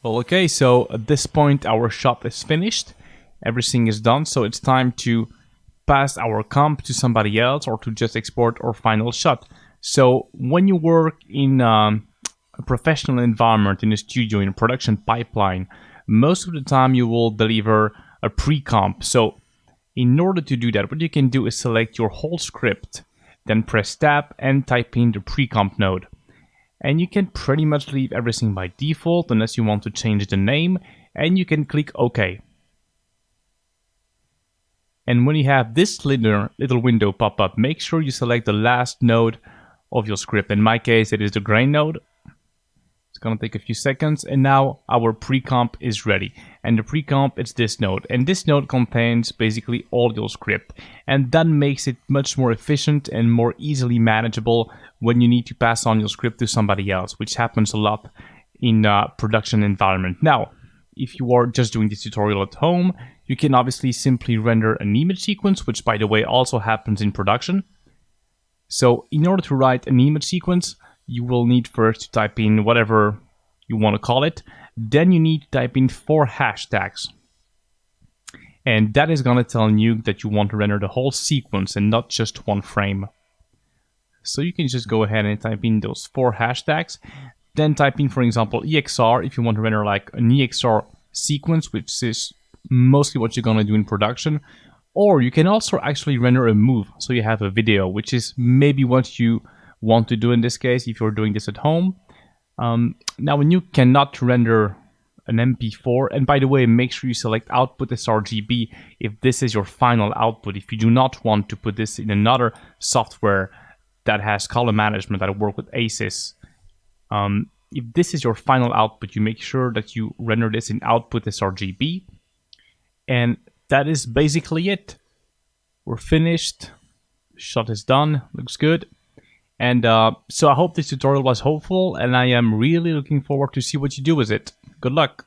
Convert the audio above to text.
Well, okay, so at this point our shot is finished. Everything is done, so it's time to pass our comp to somebody else or to just export our final shot. So when you work in a professional environment, in a studio, in a production pipeline, most of the time you will deliver a pre-comp. So in order to do that, what you can do is select your whole script, then press tab and type in the pre-comp node. And you can pretty much leave everything by default unless you want to change the name, and you can click OK. And when you have this little window pop up, make sure you select the last node of your script. In my case, it is the grain node. It's gonna take a few seconds, and now our pre-comp is ready. And the pre-comp is this node, and this node contains basically all your script, and that makes it much more efficient and more easily manageable when you need to pass on your script to somebody else, which happens a lot in a production environment. Now, if you are just doing this tutorial at home, you can obviously simply render an image sequence, which by the way also happens in production. So in order to write an image sequence, you will need first to type in whatever you want to call it. Then you need to type in 4 hashtags. And that is going to tell Nuke that you want to render the whole sequence and not just one frame. So you can just go ahead and type in those 4 hashtags. Then type in, for example, EXR if you want to render like an EXR sequence, which is mostly what you're going to do in production. Or you can also actually render a move, so you have a video, which is maybe what you want to do in this case if you're doing this at home. Now, when you cannot render an MP4, and by the way, make sure you select output sRGB if this is your final output. If you do not want to put this in another software that has color management that work with ACES, if this is your final output, you make sure that you render this in output sRGB. And that is basically it. We're finished. Shot is done. Looks good. And so I hope this tutorial was helpful, and I am really looking forward to see what you do with it. Good luck.